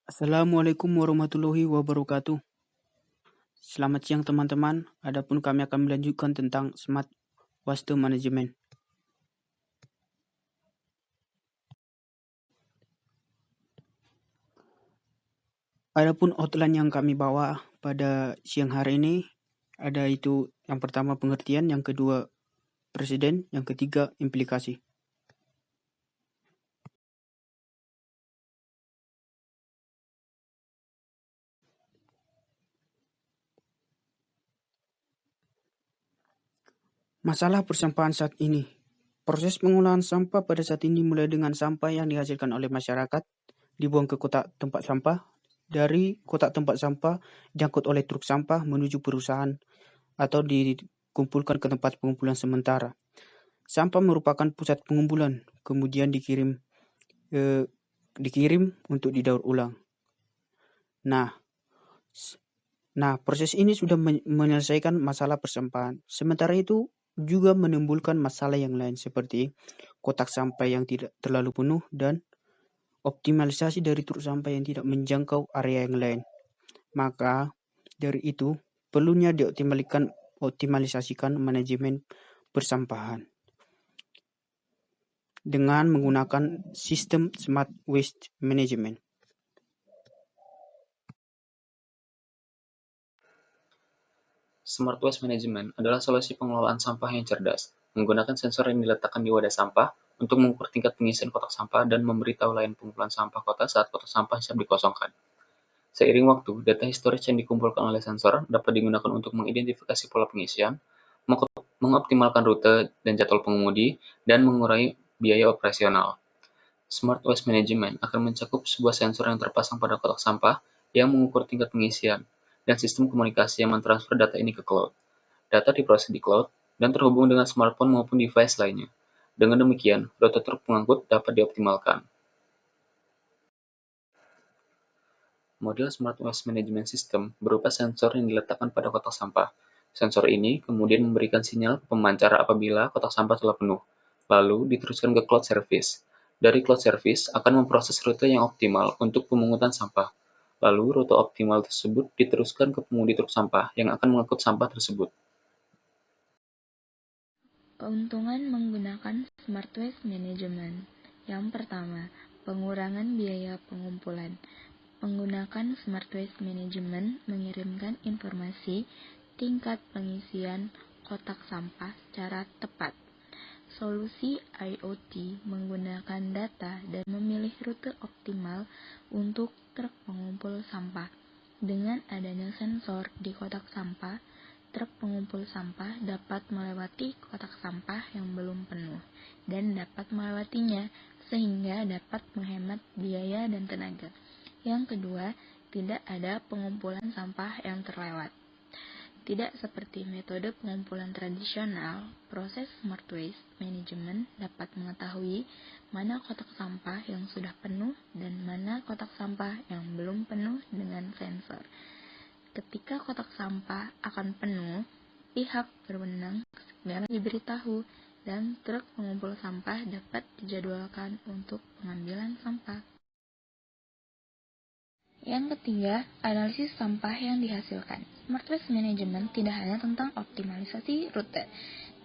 Assalamualaikum warahmatullahi wabarakatuh. Selamat siang teman-teman. Adapun kami akan melanjutkan tentang Smart Waste Management. Adapun outline yang kami bawa pada siang hari ini ada itu yang pertama pengertian, yang kedua presiden, yang ketiga implikasi. Masalah persampahan saat ini. Proses pengolahan sampah pada saat ini mulai dengan sampah yang dihasilkan oleh masyarakat dibuang ke kotak tempat sampah, dari kotak tempat sampah diangkut oleh truk sampah menuju perusahaan atau dikumpulkan ke tempat pengumpulan sementara. Sampah merupakan pusat pengumpulan, kemudian dikirim untuk didaur ulang. Nah, proses ini sudah menyelesaikan masalah persampahan. Sementara itu juga menimbulkan masalah yang lain seperti kotak sampah yang tidak terlalu penuh dan optimalisasi dari truk sampah yang tidak menjangkau area yang lain. Maka dari itu perlunya dioptimalisasikan manajemen persampahan dengan menggunakan sistem Smart Waste Management. Smart Waste Management adalah solusi pengelolaan sampah yang cerdas, menggunakan sensor yang diletakkan di wadah sampah untuk mengukur tingkat pengisian kotak sampah dan memberitahu layanan pengumpulan sampah kota saat kotak sampah siap dikosongkan. Seiring waktu, data historis yang dikumpulkan oleh sensor dapat digunakan untuk mengidentifikasi pola pengisian, mengoptimalkan rute dan jadwal pengemudi, dan mengurangi biaya operasional. Smart Waste Management akan mencakup sebuah sensor yang terpasang pada kotak sampah yang mengukur tingkat pengisian, dan sistem komunikasi yang mentransfer data ini ke cloud. Data diproses di cloud dan terhubung dengan smartphone maupun device lainnya. Dengan demikian, rute truk pengangkut dapat dioptimalkan. Model Smart Waste Management System berupa sensor yang diletakkan pada kotak sampah. Sensor ini kemudian memberikan sinyal ke pemancar apabila kotak sampah telah penuh, lalu diteruskan ke cloud service. Dari cloud service akan memproses rute yang optimal untuk pemungutan sampah. Lalu rute optimal tersebut diteruskan ke pemudi truk sampah yang akan mengangkut sampah tersebut. Keuntungan menggunakan Smart Waste Management. Yang pertama, pengurangan biaya pengumpulan. Menggunakan Smart Waste Management mengirimkan informasi tingkat pengisian kotak sampah secara tepat. Solusi IoT menggunakan data dan memilih rute optimal untuk truk pengumpul sampah. Dengan adanya sensor di kotak sampah, truk pengumpul sampah dapat melewati kotak sampah yang belum penuh dan dapat melewatinya sehingga dapat menghemat biaya dan tenaga. Yang kedua, tidak ada pengumpulan sampah yang terlewat. Tidak seperti metode pengumpulan tradisional, proses Smart Waste Management dapat mengetahui mana kotak sampah yang sudah penuh dan mana kotak sampah yang belum penuh dengan sensor. Ketika kotak sampah akan penuh, pihak berwenang segera diberitahu dan truk pengumpul sampah dapat dijadwalkan untuk pengambilan sampah. Yang ketiga, analisis sampah yang dihasilkan. Smart Waste Management tidak hanya tentang optimalisasi rute.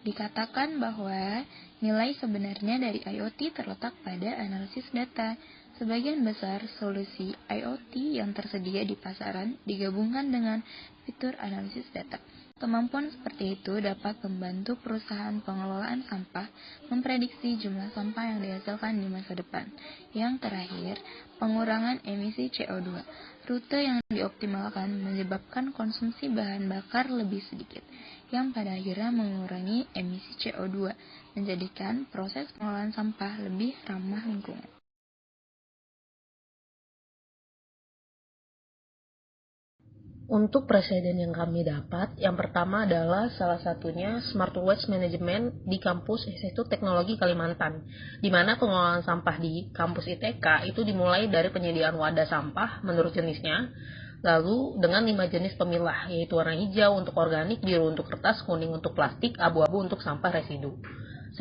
Dikatakan bahwa nilai sebenarnya dari IoT terletak pada analisis data. Sebagian besar solusi IoT yang tersedia di pasaran digabungkan dengan fitur analisis data. Kemampuan seperti itu dapat membantu perusahaan pengelolaan sampah memprediksi jumlah sampah yang dihasilkan di masa depan. Yang terakhir, pengurangan emisi CO2. Rute yang dioptimalkan menyebabkan konsumsi bahan bakar lebih sedikit, yang pada akhirnya mengurangi emisi CO2, menjadikan proses pengelolaan sampah lebih ramah lingkungan. Untuk presiden yang kami dapat, yang pertama adalah salah satunya Smart Waste Management di kampus Institut Teknologi Kalimantan, di mana pengelolaan sampah di kampus ITK itu dimulai dari penyediaan wadah sampah menurut jenisnya, lalu dengan 5 jenis pemilah, yaitu warna hijau untuk organik, biru untuk kertas, kuning untuk plastik, abu-abu untuk sampah residu,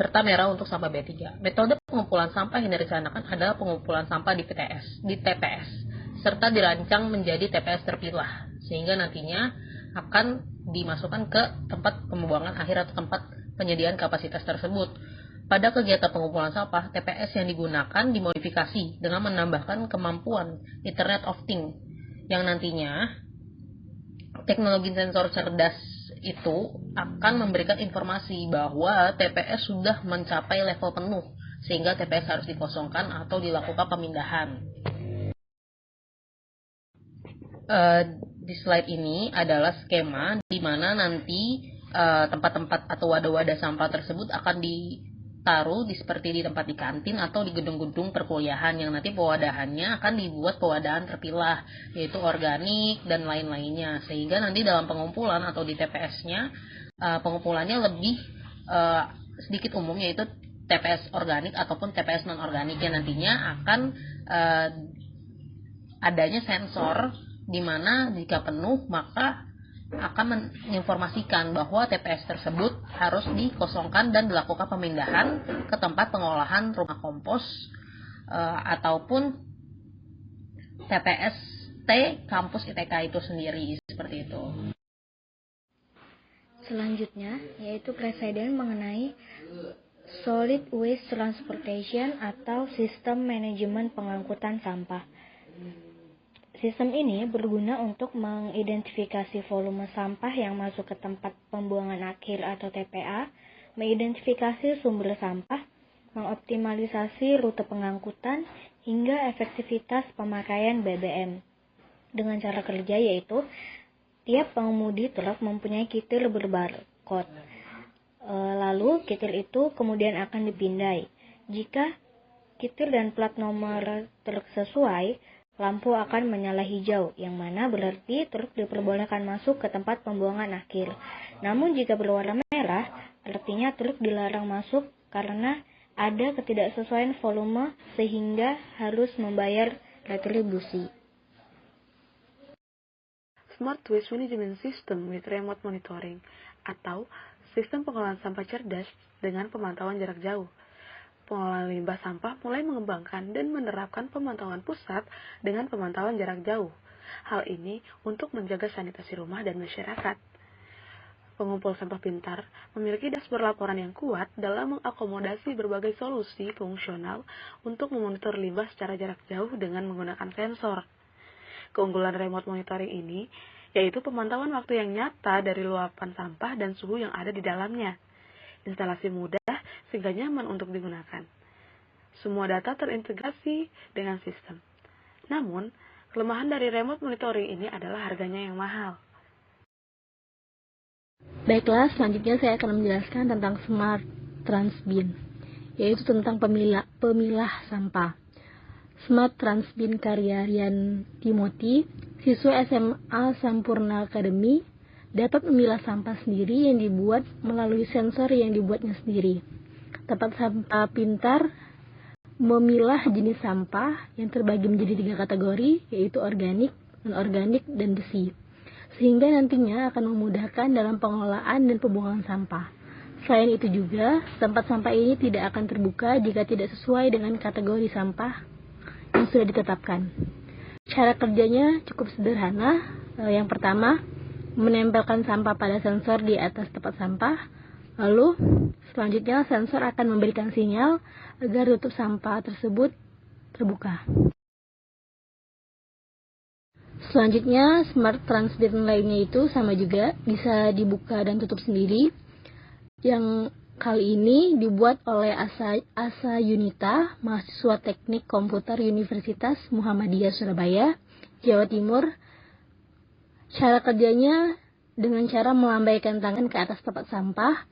serta merah untuk sampah B3. Metode pengumpulan sampah yang direncanakan adalah pengumpulan sampah di TPS. serta dirancang menjadi TPS terpilah, sehingga nantinya akan dimasukkan ke tempat pembuangan akhir atau tempat penyediaan kapasitas tersebut. Pada kegiatan pengumpulan sampah, TPS yang digunakan dimodifikasi dengan menambahkan kemampuan Internet of Things, yang nantinya teknologi sensor cerdas itu akan memberikan informasi bahwa TPS sudah mencapai level penuh, sehingga TPS harus dikosongkan atau dilakukan pemindahan. Di slide ini adalah skema di mana nanti tempat-tempat atau wadah-wadah sampah tersebut akan ditaruh seperti di tempat di kantin atau di gedung-gedung perkuliahan, yang nanti pewadahannya akan dibuat pewadahan terpilah, yaitu organik dan lain-lainnya, sehingga nanti dalam pengumpulan atau di TPS-nya pengumpulannya lebih sedikit umum, yaitu TPS organik ataupun TPS non-organik, yang nantinya akan adanya sensor di mana jika penuh maka akan menginformasikan bahwa TPS tersebut harus dikosongkan dan dilakukan pemindahan ke tempat pengolahan rumah kompos ataupun TPST kampus ITK itu sendiri, seperti itu. Selanjutnya, yaitu presiden mengenai Solid Waste Transportation atau Sistem Manajemen Pengangkutan Sampah. Sistem ini berguna untuk mengidentifikasi volume sampah yang masuk ke tempat pembuangan akhir atau TPA, mengidentifikasi sumber sampah, mengoptimalisasi rute pengangkutan, hingga efektivitas pemakaian BBM. Dengan cara kerja yaitu, tiap pengemudi truk mempunyai kitil berbarcode. Lalu kitil itu kemudian akan dipindai. Jika kitil dan plat nomor truk sesuai, lampu akan menyala hijau, yang mana berarti truk diperbolehkan masuk ke tempat pembuangan akhir. Namun jika berwarna merah, artinya truk dilarang masuk karena ada ketidaksesuaian volume sehingga harus membayar retribusi. Smart Waste Management System with Remote Monitoring atau sistem pengelolaan sampah cerdas dengan pemantauan jarak jauh. Pengelolaan limbah sampah mulai mengembangkan dan menerapkan pemantauan pusat dengan pemantauan jarak jauh. Hal ini untuk menjaga sanitasi rumah dan masyarakat. Pengumpul sampah pintar memiliki dashboard laporan yang kuat dalam mengakomodasi berbagai solusi fungsional untuk memonitor limbah secara jarak jauh dengan menggunakan sensor. Keunggulan remote monitoring ini yaitu pemantauan waktu yang nyata dari luapan sampah dan suhu yang ada di dalamnya. Instalasi mudah sehingga nyaman untuk digunakan. Semua data terintegrasi dengan sistem. Namun, kelemahan dari remote monitoring ini adalah harganya yang mahal. Baiklah, selanjutnya saya akan menjelaskan tentang Smart Transbin, yaitu tentang pemilah sampah. Smart Transbin karya Rian Timothy, siswa SMA Sampurna Academy, dapat memilah sampah sendiri yang dibuat melalui sensor yang dibuatnya sendiri. Tempat sampah pintar memilah jenis sampah yang terbagi menjadi 3 kategori, yaitu organik, non-organik, dan besi, sehingga nantinya akan memudahkan dalam pengelolaan dan pembuangan sampah. Selain itu juga, tempat sampah ini tidak akan terbuka jika tidak sesuai dengan kategori sampah yang sudah ditetapkan. Cara kerjanya cukup sederhana. Yang pertama, menempelkan sampah pada sensor di atas tempat sampah. Lalu, selanjutnya sensor akan memberikan sinyal agar tutup sampah tersebut terbuka. Selanjutnya, Smart Transbin lainnya itu sama juga, bisa dibuka dan tutup sendiri. Yang kali ini dibuat oleh Asa Yunita, mahasiswa Teknik Komputer Universitas Muhammadiyah Surabaya, Jawa Timur. Cara kerjanya dengan cara melambaikan tangan ke atas tempat sampah.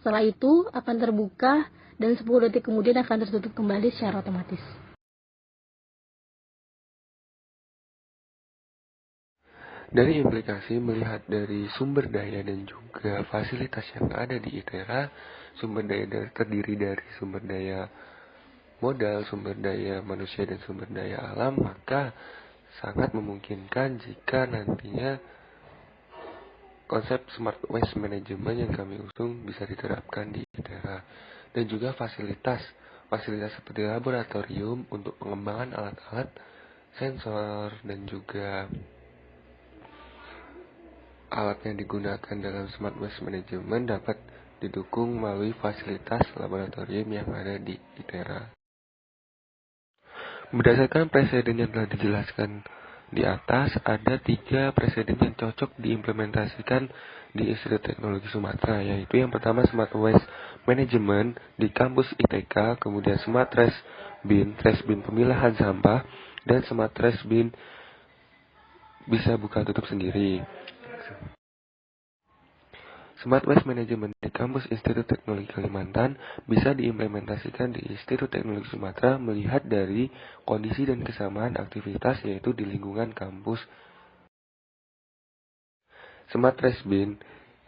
Setelah itu akan terbuka dan 10 detik kemudian akan tertutup kembali secara otomatis. Dari implikasi melihat dari sumber daya dan juga fasilitas yang ada di ITERA, sumber daya terdiri dari sumber daya modal, sumber daya manusia, dan sumber daya alam, maka sangat memungkinkan jika nantinya konsep Smart Waste Management yang kami usung bisa diterapkan di ITERA. Dan juga fasilitas seperti laboratorium untuk pengembangan alat-alat sensor dan juga alat yang digunakan dalam Smart Waste Management dapat didukung melalui fasilitas laboratorium yang ada di ITERA. Berdasarkan preseden yang telah dijelaskan di atas, ada 3 preseden yang cocok diimplementasikan di Institut Teknologi Sumatera, yaitu yang pertama Smart Waste Management di kampus ITK, kemudian Smart Trash Bin pemilahan sampah, dan Smart Trash Bin bisa buka tutup sendiri. Smart Waste Management di kampus Institut Teknologi Kalimantan bisa diimplementasikan di Institut Teknologi Sumatera melihat dari kondisi dan kesamaan aktivitas yaitu di lingkungan kampus. Smart Trash Bin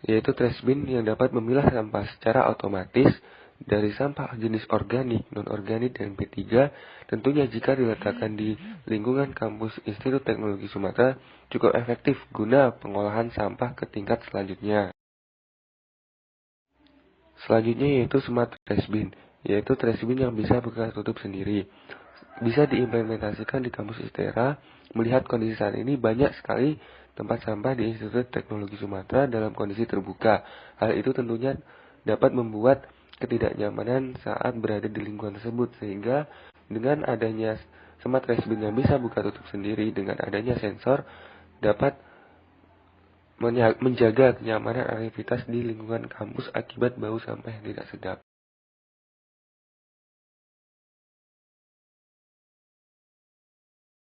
yaitu trash bin yang dapat memilah sampah secara otomatis dari sampah jenis organik, non-organik, dan P3, tentunya jika diletakkan di lingkungan kampus Institut Teknologi Sumatera cukup efektif guna pengolahan sampah ke tingkat selanjutnya. Selanjutnya yaitu Smart Trash Bin, yaitu trash bin yang bisa buka tutup sendiri. Bisa diimplementasikan di kampus ITERA. Melihat kondisi saat ini banyak sekali tempat sampah di Institut Teknologi Sumatera dalam kondisi terbuka. Hal itu tentunya dapat membuat ketidaknyamanan saat berada di lingkungan tersebut, sehingga dengan adanya Smart Trash Bin yang bisa buka tutup sendiri, dengan adanya sensor dapat menjaga kenyamanan aktivitas di lingkungan kampus akibat bau sampah yang tidak sedap.